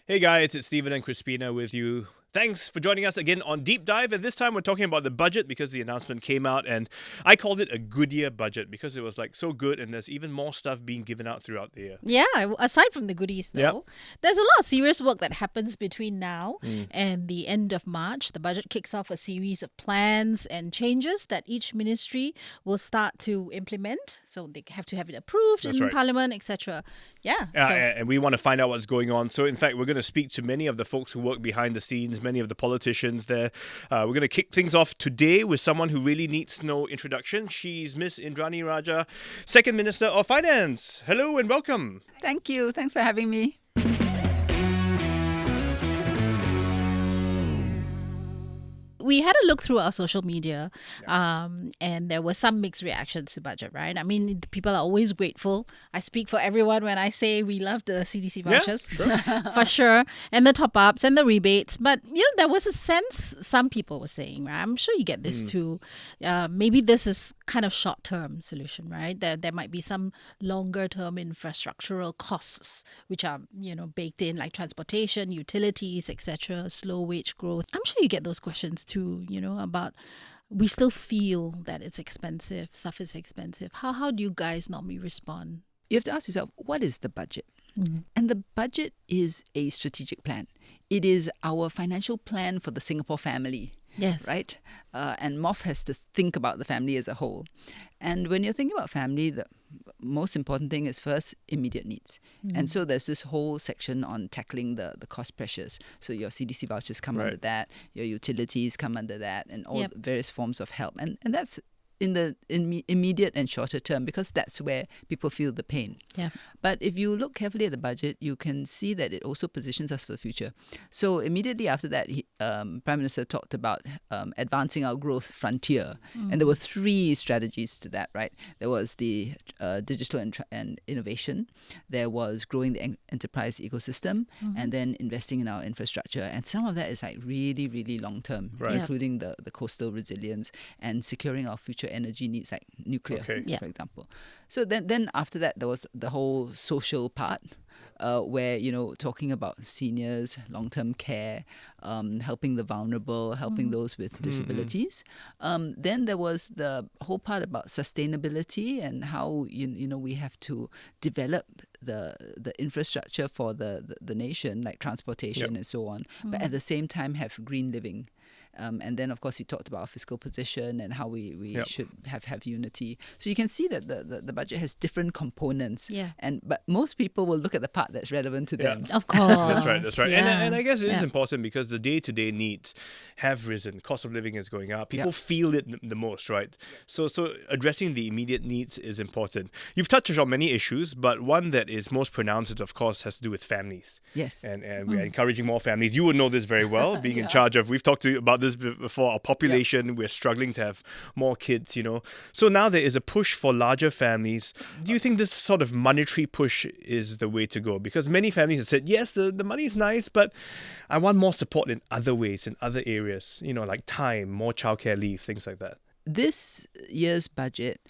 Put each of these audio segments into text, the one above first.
Hey guys, it's Stephen and Crispina with you. Thanks for joining us again on Deep Dive, and this time we're talking about the budget because the announcement came out, and I called it a good year budget because it was like so good, and there's even more stuff being given out throughout the year. Yeah, aside from the goodies though, Yep. there's a lot of serious work that happens between now and the end of March. The budget kicks off a series of plans and changes that each ministry will start to implement. So they have to have it approved That's in right. Parliament, etc. Yeah. And we want to find out what's going on. So, in fact, we're going to speak to many of the folks who work behind the scenes, many of the politicians there. We're going to kick things off today with someone who really needs no introduction. She's Miss Indranee Rajah, Second Minister of Finance. Hello and welcome. Thank you. Thanks for having me. We had a look through our social media, and there were some mixed reactions to budget, right? I mean, people are always grateful. I speak for everyone when I say we love the CDC vouchers, for sure, and the top-ups and the rebates. But, there was a sense some people were saying, right? I'm sure you get this too. Maybe this is kind of short-term solution, right? There might be some longer-term infrastructural costs, which are, baked in, like transportation, utilities, etc., slow wage growth. I'm sure you get those questions too, about we still feel that it's expensive, stuff is expensive. How do you guys normally respond? You have to ask yourself, what is the budget? And the budget is a strategic plan. It is our financial plan for the Singapore family. Yes. Right? And MOF has to think about the family as a whole. And when you're thinking about family, the most important thing is first immediate needs. And so there's this whole section on tackling the cost pressures. So your CDC vouchers come under that, your utilities come under that, and all the various forms of help. And that's in the immediate and shorter term because that's where people feel the pain. Yeah. But if you look carefully at the budget, you can see that it also positions us for the future. So immediately after that, Prime Minister talked about advancing our growth frontier. And there were three strategies to that, right? There was the digital and innovation. There was growing the enterprise ecosystem and then investing in our infrastructure. And some of that is like really, really long term, including the coastal resilience and securing our future energy needs like nuclear, for example. So then after that, there was the whole social part where, talking about seniors, long-term care, helping the vulnerable, helping those with disabilities. Then there was the whole part about sustainability and how, we have to develop the infrastructure for the nation, like transportation and so on, but at the same time have green living. And then, of course, he talked about our fiscal position and how we should have unity. So you can see that the budget has different components. Yeah. But most people will look at the part that's relevant to them. Of course. That's right. Yeah. And I guess it is important because the day-to-day needs have risen. Cost of living is going up. People feel it the most, right? So addressing the immediate needs is important. You've touched on many issues, but one that is most pronounced, of course, has to do with families. Yes. And we're encouraging more families. You would know this very well, being in charge of, we've talked to you about this before, our population, we're struggling to have more kids, So now there is a push for larger families. Do you think this sort of monetary push is the way to go? Because many families have said, yes, the money is nice, but I want more support in other ways, in other areas, like time, more childcare leave, things like that. This year's budget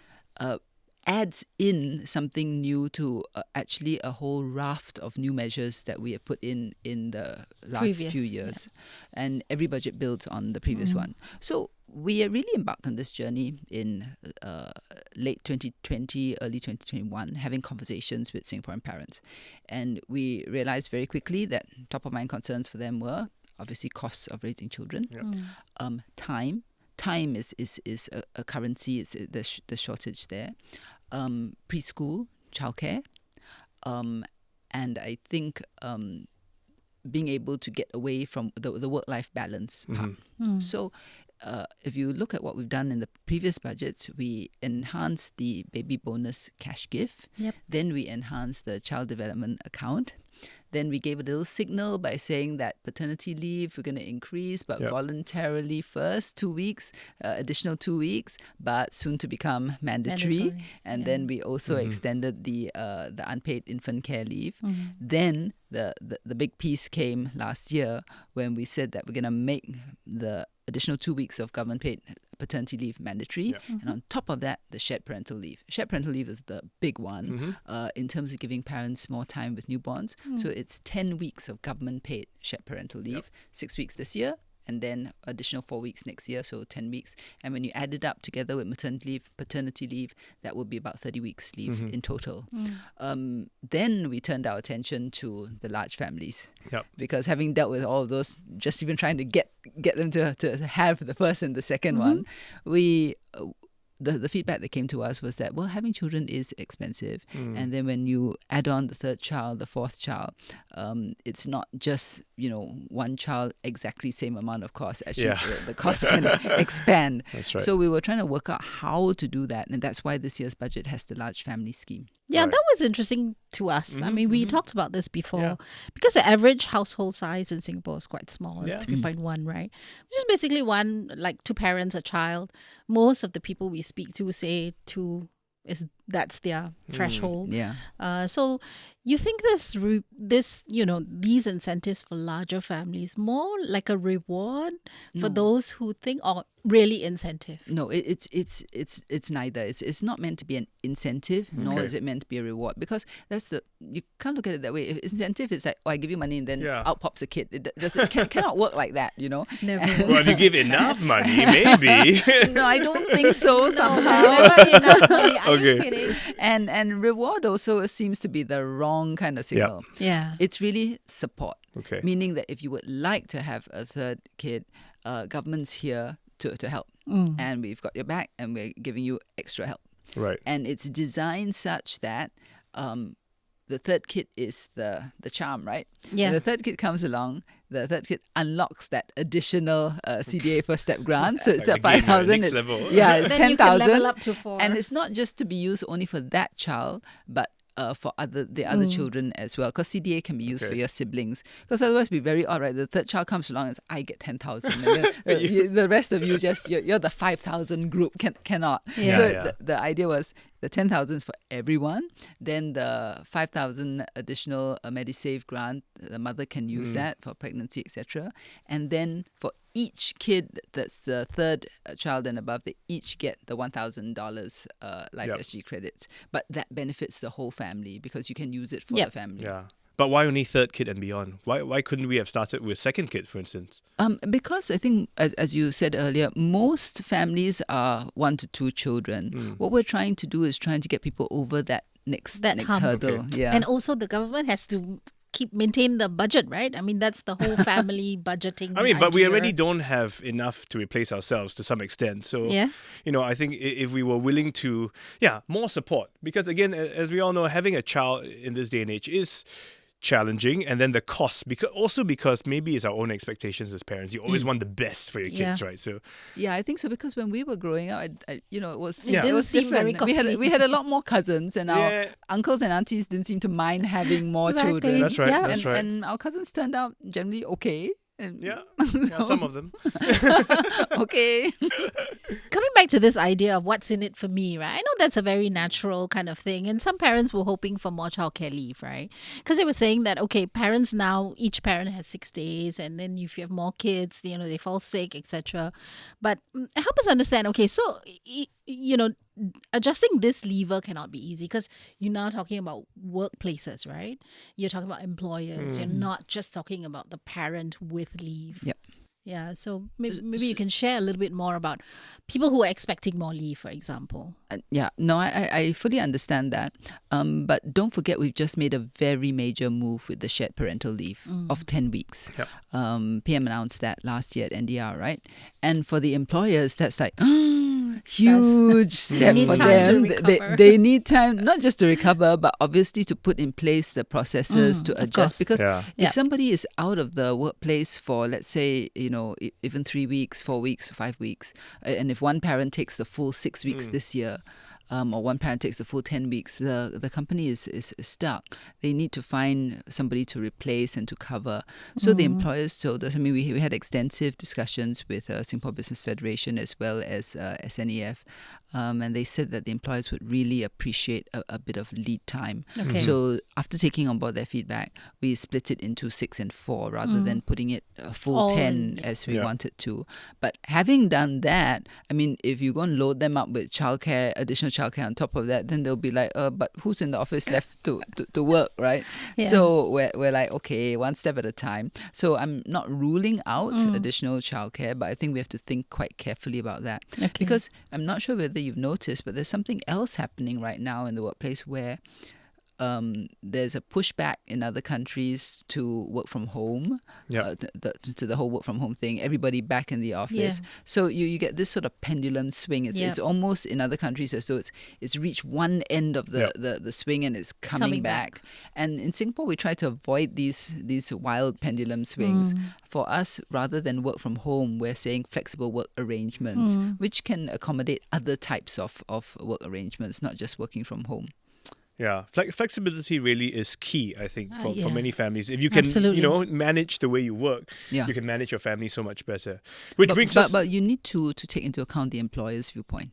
adds in something new to actually a whole raft of new measures that we have put in the last few years. And every budget builds on the previous one. So we are really embarked on this journey in late 2020, early 2021, having conversations with Singaporean parents. And we realized very quickly that top of mind concerns for them were obviously costs of raising children, time. Time is a currency. It's the shortage there. Preschool, childcare, and I think being able to get away from the work-life balance part. So if you look at what we've done in the previous budgets, we enhanced the baby bonus cash gift. Then we enhanced the child development account. Then we gave a little signal by saying that paternity leave we're going to increase, but voluntarily first, 2 weeks, additional 2 weeks, but soon to become mandatory. And then we also extended the unpaid infant care leave. Then the big piece came last year when we said that we're going to make the additional 2 weeks of government paid paternity leave mandatory. And on top of that, the shared parental leave. Shared parental leave is the big one in terms of giving parents more time with newborns. So it's 10 weeks of government paid shared parental leave, 6 weeks this year, and then additional 4 weeks next year, so 10 weeks. And when you add it up together with maternity leave, paternity leave, that would be about 30 weeks leave in total. Then we turned our attention to the large families. Because having dealt with all of those, just even trying to get them to have the first and the second one, the feedback that came to us was that, well, having children is expensive. And then when you add on the third child, the fourth child, it's not just, one child exactly same amount of cost. Actually, the cost can expand. That's right. So we were trying to work out how to do that. And that's why this year's budget has the large family scheme. Yeah, that was interesting to us. I mean, we talked about this before because the average household size in Singapore is quite small. It's 3.1, right? Which is basically like 2 parents, a child. Most of the people we speak to say 2 that's their threshold. So you think this these incentives for larger families more like a reward for those who think, or really incentive? No, it's neither. It's not meant to be an incentive, nor is it meant to be a reward, because you can't look at it that way. If incentive is like, I give you money and then out pops a kid. It cannot work like that, Never. Well, if you give enough money, maybe. No, I don't think so. Somehow. Never enough money. Are you kidding? And reward also seems to be the wrong kind of signal. It's really support. Meaning that if you would like to have a third kid, government's here to help. And we've got your back and we're giving you extra help. Right. And it's designed such that the third kid is the charm, right? When the third kid comes along, the third kid unlocks that additional CDA first step grant. So it's at 5,000. It's 10,000. Then 10,000. you can level up to 4. And it's not just to be used only for that child, but for the other children as well, because CDA can be used for your siblings. Because otherwise, it'd be very odd, right? The third child comes along and says, I get 10,000, and then the rest of you you're the 5,000 group cannot. The idea was the 10,000 is for everyone. Then the 5,000 additional Medisave grant, the mother can use that for pregnancy, etc. And then for each kid that's the third child and above, they each get the $1,000 Life SG credits. But that benefits the whole family because you can use it for the family. Yeah. But why only third kid and beyond? Why couldn't we have started with second kid, for instance? Because I think, as you said earlier, most families are 1 to 2 children. What we're trying to do is trying to get people over that next hurdle. And also the government has to maintain the budget, right? I mean, that's the whole family budgeting. But we already don't have enough to replace ourselves to some extent. So, I think if we were willing to, more support. Because again, as we all know, having a child in this day and age is challenging, and then the cost, because maybe it's our own expectations as parents. You always want the best for your kids, right? So I think so, because when we were growing up, it was seem very different. We had a lot more cousins, and our uncles and aunties didn't seem to mind having more children. That's right. That's right. And our cousins turned out generally okay. And some of them. Okay. Coming back to this idea of what's in it for me, right? I know that's a very natural kind of thing. And some parents were hoping for more childcare leave, right? Because they were saying that, parents now, each parent has 6 days. And then if you have more kids, they fall sick, etc. But help us understand, so, adjusting this lever cannot be easy because you're now talking about workplaces, right? You're talking about employers. You're not just talking about the parent with leave. Yep. Yeah, so maybe you can share a little bit more about people who are expecting more leave, for example. I fully understand that. But don't forget, we've just made a very major move with the shared parental leave of 10 weeks. Yep. PM announced that last year at NDR, right? And for the employers, that's like, huge step for them. They need time, not just to recover, but obviously to put in place the processes to adjust. Because if somebody is out of the workplace for, let's say, even 3 weeks, 4 weeks, 5 weeks, and if one parent takes the full 6 weeks this year, or one parent takes the full 10 weeks, the company is stuck. They need to find somebody to replace and to cover. So the employers told us, we had extensive discussions with Singapore Business Federation as well as SNEF and they said that the employers would really appreciate a bit of lead time. Okay. So after taking on board their feedback, we split it into 6 and 4 rather than putting it a full All 10 in, as we wanted to. But having done that, I mean, if you're going to load them up with childcare, additional childcare on top of that, then they'll be like, but who's in the office left to work, right? Yeah. So we're like, okay, one step at a time. So I'm not ruling out additional childcare, but I think we have to think quite carefully about that. Okay. Because I'm not sure whether you've noticed, but there's something else happening right now in the workplace where there's a pushback in other countries to work from home, to the whole work from home thing, everybody back in the office. Yeah. So you get this sort of pendulum swing. It's almost in other countries as though it's reached one end of the swing and it's coming back. And in Singapore, we try to avoid these wild pendulum swings. For us, rather than work from home, we're saying flexible work arrangements, which can accommodate other types of work arrangements, not just working from home. Yeah, flexibility really is key, I think, for many families. If you can, Absolutely. manage the way you work, Yeah. you can manage your family so much better. Which brings us... But you need to take into account the employer's viewpoint.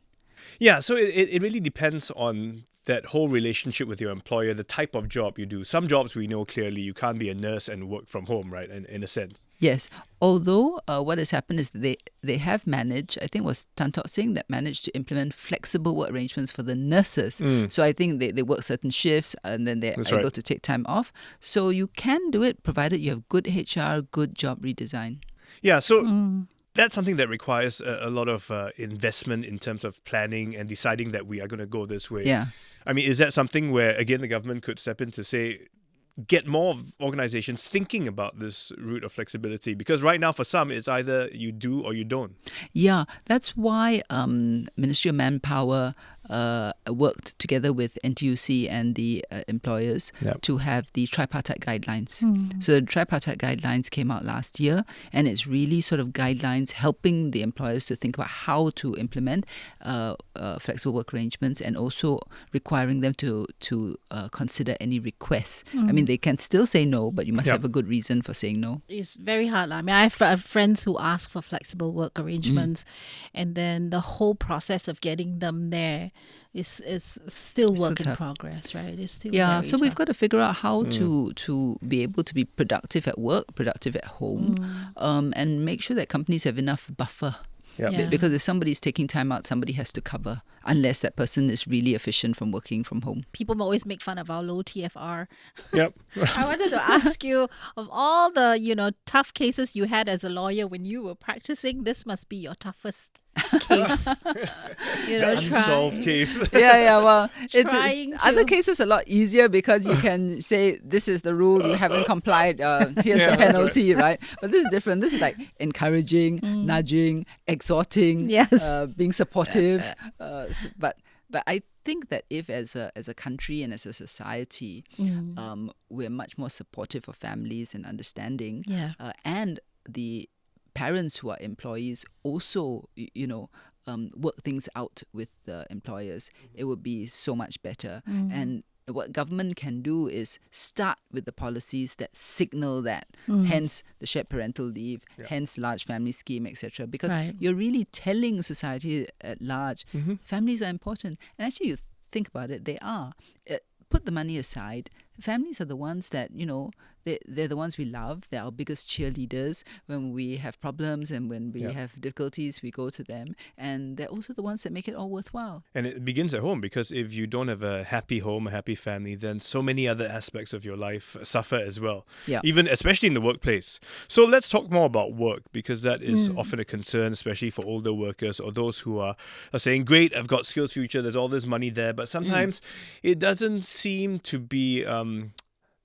Yeah, so it really depends on that whole relationship with your employer, the type of job you do. Some jobs we know clearly you can't be a nurse and work from home, right, in a sense. Yes, although what has happened is they have managed, I think it was Tan Tock Seng that managed to implement flexible work arrangements for the nurses. So I think they work certain shifts and then they're able to take time off. So you can do it provided you have good HR, good job redesign. Yeah, so... That's something that requires a lot of investment in terms of planning and deciding that we are going to go this way. Yeah. I mean, is that something where, again, the government could step in to say, get more organizations thinking about this route of flexibility? Because right now, for some, it's either you do or you don't. Yeah, that's why Ministry of Manpower worked together with NTUC and the employers to have the tripartite guidelines. So the tripartite guidelines came out last year, and it's really sort of guidelines helping the employers to think about how to implement flexible work arrangements and also requiring them to consider any requests. I mean, they can still say no, but you must have a good reason for saying no. It's very hard. I mean, I have friends who ask for flexible work arrangements, and then the whole process of getting them there is still work in progress, right? It's still very so we've tough. got to figure out how to be able to be productive at work, productive at home, and make sure that companies have enough buffer. Yeah. Because if somebody's taking time out, somebody has to cover, unless that person is really efficient from working from home. People always make fun of our low TFR. Yep. I wanted to ask you, of all the tough cases you had as a lawyer when you were practicing, this must be your toughest case. The unsolved case. Well, Trying to- other cases a lot easier because you can say this is the rule, you haven't complied, here's the penalty, right? But this is different. This is like encouraging, nudging, exhorting, being supportive. But I think that if as a country and as a society, we're much more supportive of families and understanding, and the parents who are employees also, work things out with the employers, it would be so much better. And what government can do is start with the policies that signal that, hence the shared parental leave, hence large family scheme, etc. Because you're really telling society at large, families are important. And actually, you think about it, they are. Put the money aside. Families are the ones that, they're the ones we love. They're our biggest cheerleaders. When we have problems and when we have difficulties, we go to them. And they're also the ones that make it all worthwhile. And it begins at home, because if you don't have a happy home, a happy family, then so many other aspects of your life suffer as well. Yeah. Even especially in the workplace. So let's talk more about work, because that is often a concern, especially for older workers or those who are saying, great, I've got skills future, there's all this money there. But sometimes it doesn't seem to be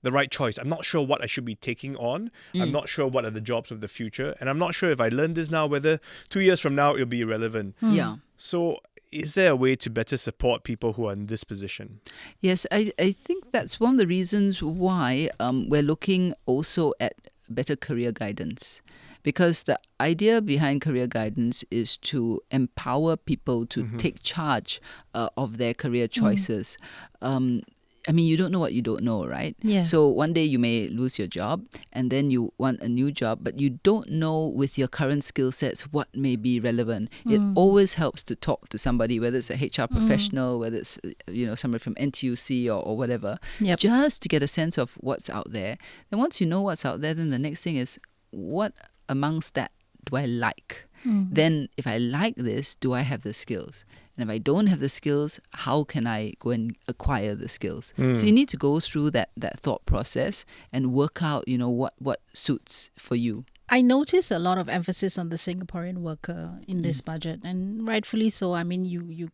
the right choice. I'm not sure what I should be taking on. I'm not sure what are the jobs of the future. And I'm not sure if I learn this now, whether 2 years from now it'll be irrelevant. Yeah. So is there a way to better support people who are in this position? Yes, I think that's one of the reasons why we're looking also at better career guidance. Because the idea behind career guidance is to empower people to take charge of their career choices. I mean, you don't know what you don't know, right? Yeah. So one day you may lose your job and then you want a new job, but you don't know with your current skill sets what may be relevant. It always helps to talk to somebody, whether it's a HR professional, whether it's somebody from NTUC or whatever, Yep. just to get a sense of what's out there. Then once you know what's out there, then the next thing is, what amongst that do I like? Then if I like this, do I have the skills? And if I don't have the skills, how can I go and acquire the skills? So you need to go through that thought process and work out, what suits for you. I notice a lot of emphasis on the Singaporean worker in this budget, and rightfully so. I mean, you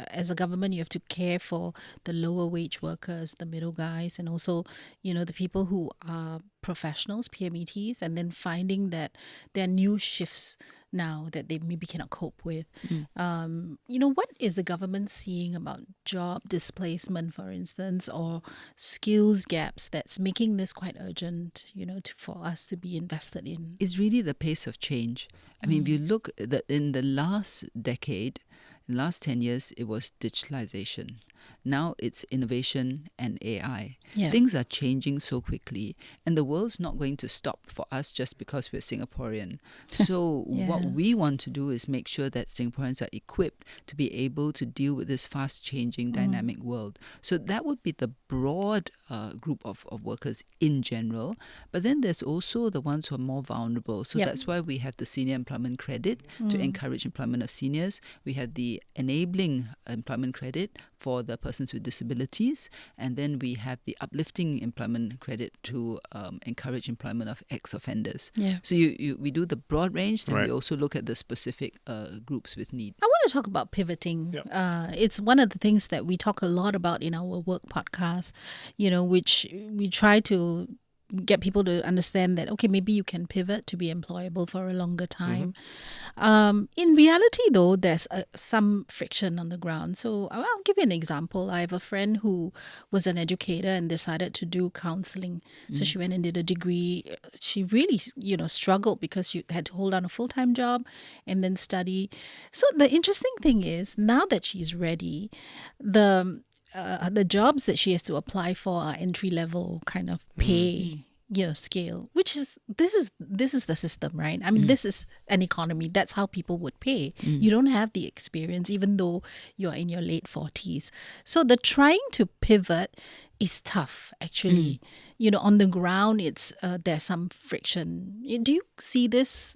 as a government, you have to care for the lower wage workers, the middle guys, and also, the people who are professionals, PMETs, and then finding that there are new shifts now that they maybe cannot cope with. What is the government seeing about job displacement, for instance, or skills gaps that's making this quite urgent, for us to be invested in? It's really the pace of change. I mean, if you look in the last decade, in the last 10 years, it was digitalization. Now it's innovation and AI. Yeah. Things are changing so quickly, and the world's not going to stop for us just because we're Singaporean. So what we want to do is make sure that Singaporeans are equipped to be able to deal with this fast-changing, dynamic world. So that would be the broad group of workers in general. But then there's also the ones who are more vulnerable. So that's why we have the Senior Employment Credit to encourage employment of seniors. We have the Enabling Employment Credit for the persons with disabilities, and then we have the Uplifting Employment Credit to encourage employment of ex-offenders. Yeah. So we do the broad range, then we also look at the specific groups with need. I want to talk about pivoting. It's one of the things that we talk a lot about in our work podcast, which we try to get people to understand that, okay, maybe you can pivot to be employable for a longer time. In reality, though, there's some friction on the ground. So I'll give you an example. I have a friend who was an educator and decided to do counseling. So she went and did a degree. She really, struggled because she had to hold on a full-time job and then study. So the interesting thing is, now that she's ready, the jobs that she has to apply for are entry-level kind of pay scale, which is this is the system, right? I mean, this is an economy. That's how people would pay. You don't have the experience, even though you're in your late 40s. So the trying to pivot is tough, actually. On the ground, it's there's some friction. Do you see this,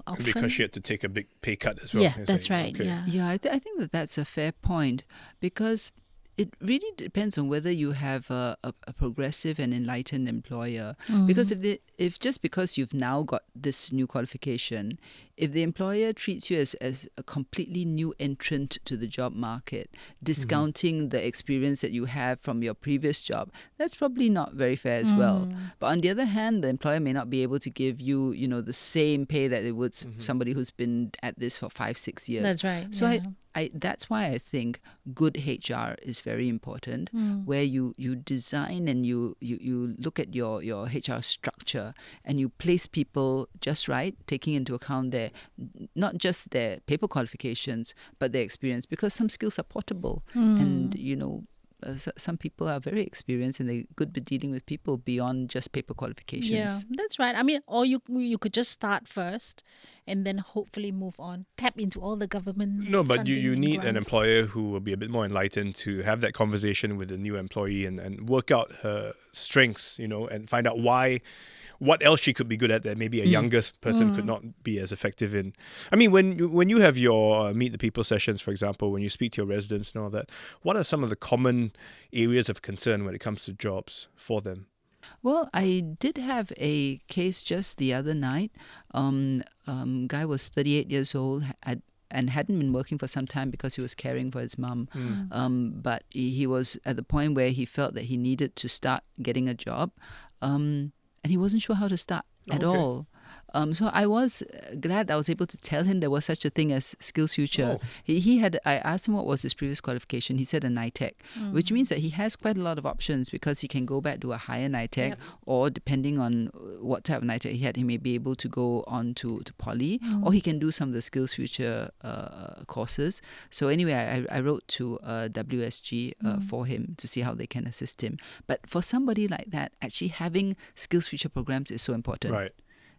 often? Because she had to take a big pay cut as well. Yeah, that's right. Okay. Yeah. I think that's a fair point, because it really depends on whether you have a progressive and enlightened employer. Because if just because you've now got this new qualification, if the employer treats you as a completely new entrant to the job market, discounting the experience that you have from your previous job, that's probably not very fair as well. But on the other hand, the employer may not be able to give you, the same pay that it would somebody who's been at this for 5-6 years. That's right. So that's why I think good HR is very important, where you design and you look at your HR structure and you place people just right, taking into account not just their paper qualifications, but their experience, because some skills are portable and, some people are very experienced and they're good at dealing with people beyond just paper qualifications. Yeah, that's right. I mean, or you could just start first and then hopefully move on, tap into all the government. No, but you need grants. an employer who will be a bit more enlightened to have that conversation with the new employee and work out her strengths, and find out what else she could be good at that maybe a younger person could not be as effective in. I mean, when you have your Meet the People sessions, for example, when you speak to your residents and all that, what are some of the common areas of concern when it comes to jobs for them? Well, I did have a case just the other night. Guy was 38 years old, and hadn't been working for some time because he was caring for his mum. But he was at the point where he felt that he needed to start getting a job. And he wasn't sure how to start at all. So I was glad I was able to tell him there was such a thing as Skills Future. Oh. I asked him what was his previous qualification. He said a NITEC, which means that he has quite a lot of options because he can go back to a higher NITEC, or depending on what type of NITEC he had, he may be able to go on to poly, or he can do some of the Skills Future courses. So anyway, I wrote to WSG for him to see how they can assist him. But for somebody like that, actually having Skills Future programs is so important. Right.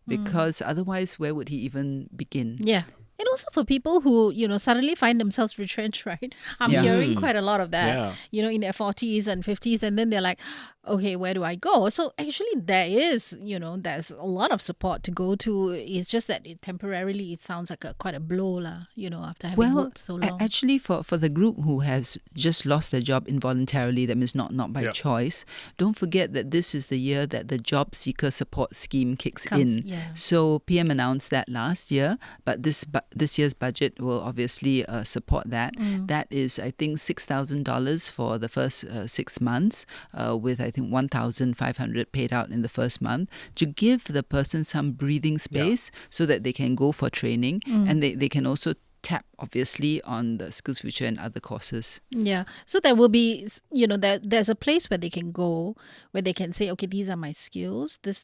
Because otherwise, where would he even begin? Yeah. And also for people who, suddenly find themselves retrenched, right? I'm hearing quite a lot of that, in their 40s and 50s. And then they're like, okay, where do I go? So actually there is, there's a lot of support to go to. It's just that it sounds like quite a blow, after having worked so long. Actually, for the group who has just lost their job involuntarily, that means not by choice, don't forget that this is the year that the Job Seeker Support Scheme kicks in. Yeah. So PM announced that last year, but this year's budget will obviously support that. That is, I think, $6,000 for the first 6 months, with I think 1,500 paid out in the first month, to give the person some breathing space so that they can go for training, and they can also tap obviously on the Skills Future and other courses. Yeah. So there will be, there's a place where they can go, where they can say, okay, these are my skills. This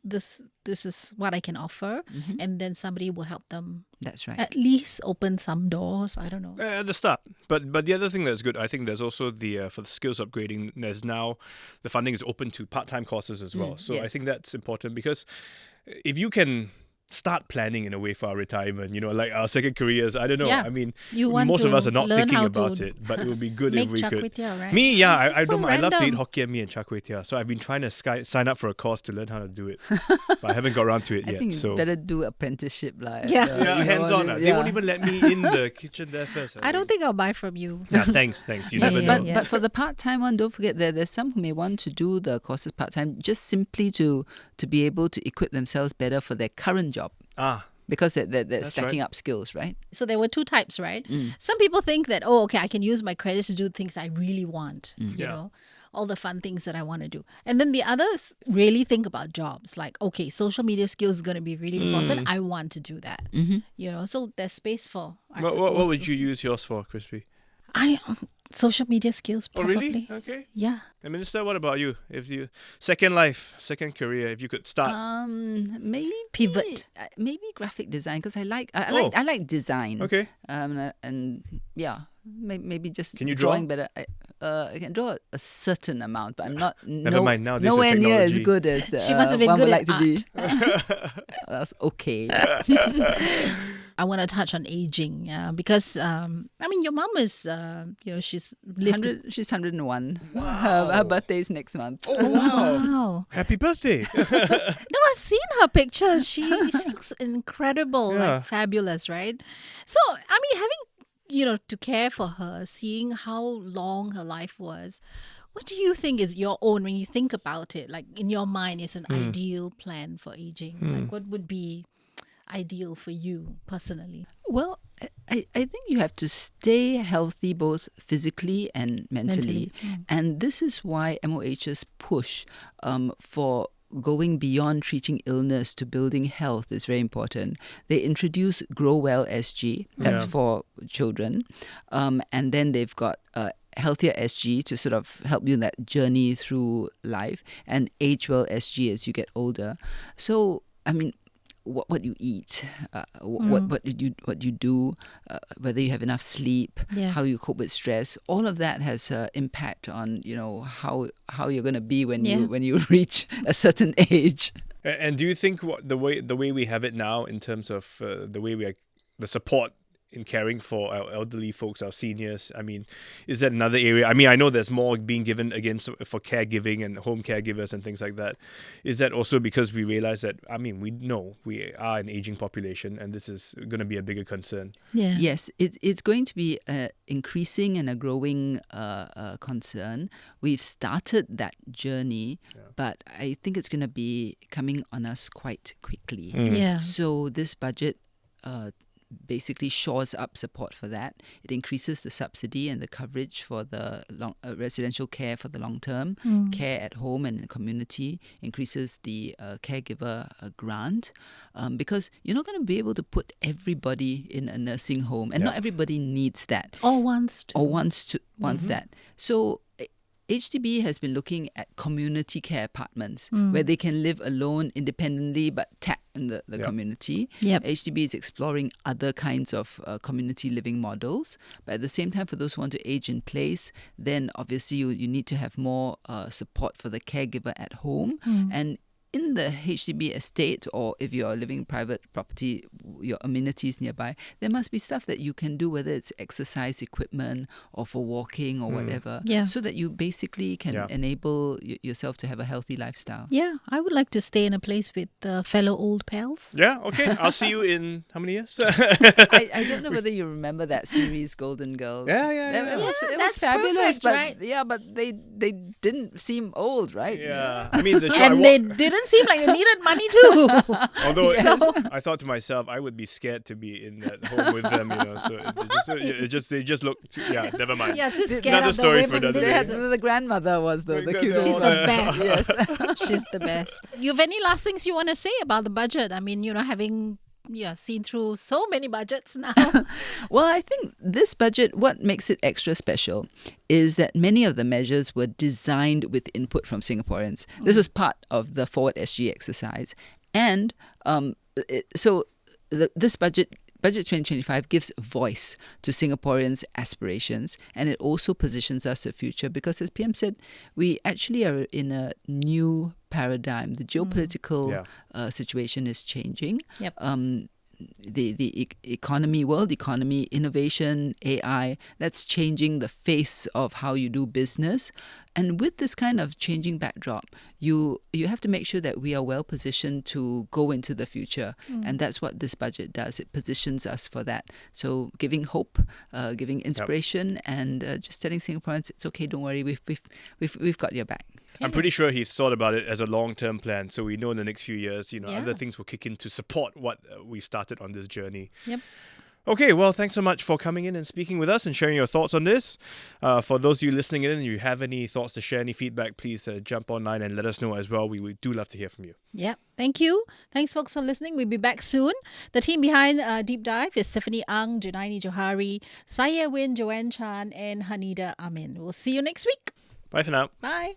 is what I can offer. And then somebody will help them. That's right. At least open some doors. I don't know. At the start. But the other thing that's good, I think there's also for the skills upgrading, there's now the funding is open to part-time courses as well. So I think that's important, because if you can start planning in a way for our retirement, like our second careers. I don't know. Yeah. I mean, most of us are not thinking about it, but it would be good if we could. Char kway teow, right? Me, I So don't. I love to eat random. Hokkien mee and char kway teow. So I've been trying to sign up for a course to learn how to do it, but I haven't got around to it I yet. think So you better do apprenticeship. yeah, hands on. They won't even let me in the kitchen there first. I don't think I'll buy from you. Yeah, thanks. You never know. But for the part-time one, don't forget there's some who may want to do the courses part-time just simply to be able to equip themselves better for their current job. Because they're stacking up skills, right? So there were two types, right? Some people think that, I can use my credits to do things I really want, all the fun things that I want to do. And then the others really think about jobs, like, okay, social media skills is going to be really important. I want to do that. So there's space for, What would you use yours for, Crispy? Social media skills, probably. Oh, really? Okay. Yeah. And Minister, what about you? If you second life, second career, if you could start. Maybe Pivot. Maybe graphic design, because I like design. Okay. And yeah, maybe just Can you draw? drawing better. I can draw a certain amount, but I'm not Never mind, nowadays with nowhere near as technology. good as the She must have been one good would at like to be. That's okay. I want to touch on aging, because your mom is, she's lived. She's 101. Wow. Her birthday is next month. Oh, wow. Wow. Happy birthday. No, I've seen her pictures. She looks incredible, like fabulous, right? So, having, to care for her, seeing how long her life was, what do you think is your own, when you think about it, like in your mind, is an ideal plan for aging? Like, what would be ideal for you personally? Well, I think you have to stay healthy both physically and mentally. And this is why MOH's push for going beyond treating illness to building health is very important. They introduced Grow Well SG, that's for children. And then they've got Healthier SG to sort of help you in that journey through life, and Age Well SG as you get older. So, what you eat, what you do, whether you have enough sleep, how you cope with stress, all of that has an impact on how you're going to be when you reach a certain age. And do you think the way we have it now, in terms of the support in caring for our elderly folks, our seniors, is that another area? I know there's more being given for caregiving and home caregivers and things like that. Is that also because we realize that, we know we are an aging population and this is going to be a bigger concern? Yeah. Yes, it's going to be increasing and a growing concern. We've started that journey, but I think it's going to be coming on us quite quickly. Yeah. So this budget basically shores up support for that. It increases the subsidy and the coverage for the residential care for the long term, care at home and in the community, increases the caregiver grant, because you're not going to be able to put everybody in a nursing home, and not everybody needs that. Or wants that. So HDB has been looking at community care apartments where they can live alone independently but tap in the community. HDB is exploring other kinds of community living models. But at the same time, for those who want to age in place, then obviously you need to have more support for the caregiver at home. And in the HDB estate, or if you're living in private property, your amenities nearby, there must be stuff that you can do, whether it's exercise equipment or for walking or whatever, so that you basically can enable yourself to have a healthy lifestyle. Yeah, I would like to stay in a place with fellow old pals. Yeah, okay. I'll see you in how many years? I don't know whether you remember that series, Golden Girls. Yeah. It was fabulous, perfect, but right? but they didn't seem old, right? Yeah. I mean, And they didn't seem like they needed money too. Although I thought to myself, I would be scared to be in that home with them, So they just look too, never mind. Yeah, too scared Another of the story for women. another They day. had, the grandmother was the cute She's one. the best. Yes. She's the best. You have any last things you want to say about the budget? I mean, having seen through so many budgets now. Well, I think this budget, what makes it extra special is that many of the measures were designed with input from Singaporeans. This was part of the Forward SG exercise. And this Budget 2025 gives voice to Singaporeans' aspirations, and it also positions us for the future because, as PM said, we actually are in a new paradigm. The geopolitical situation is changing. The economy, world economy, innovation, AI, that's changing the face of how you do business. And with this kind of changing backdrop, you have to make sure that we are well positioned to go into the future. And that's what this budget does. It positions us for that. So giving hope, giving inspiration, and just telling Singaporeans, it's okay, don't worry, we've got your back. I'm pretty sure he's thought about it as a long-term plan. So we know in the next few years, other things will kick in to support what we started on this journey. Yep. Okay, well, thanks so much for coming in and speaking with us and sharing your thoughts on this. For those of you listening in and you have any thoughts to share, any feedback, please jump online and let us know as well. We do love to hear from you. Yep. Thank you. Thanks, folks, for listening. We'll be back soon. The team behind Deep Dive is Stephanie Ang, Junaini Johari, Saya Win, Joanne Chan, and Hanida Amin. We'll see you next week. Bye for now. Bye.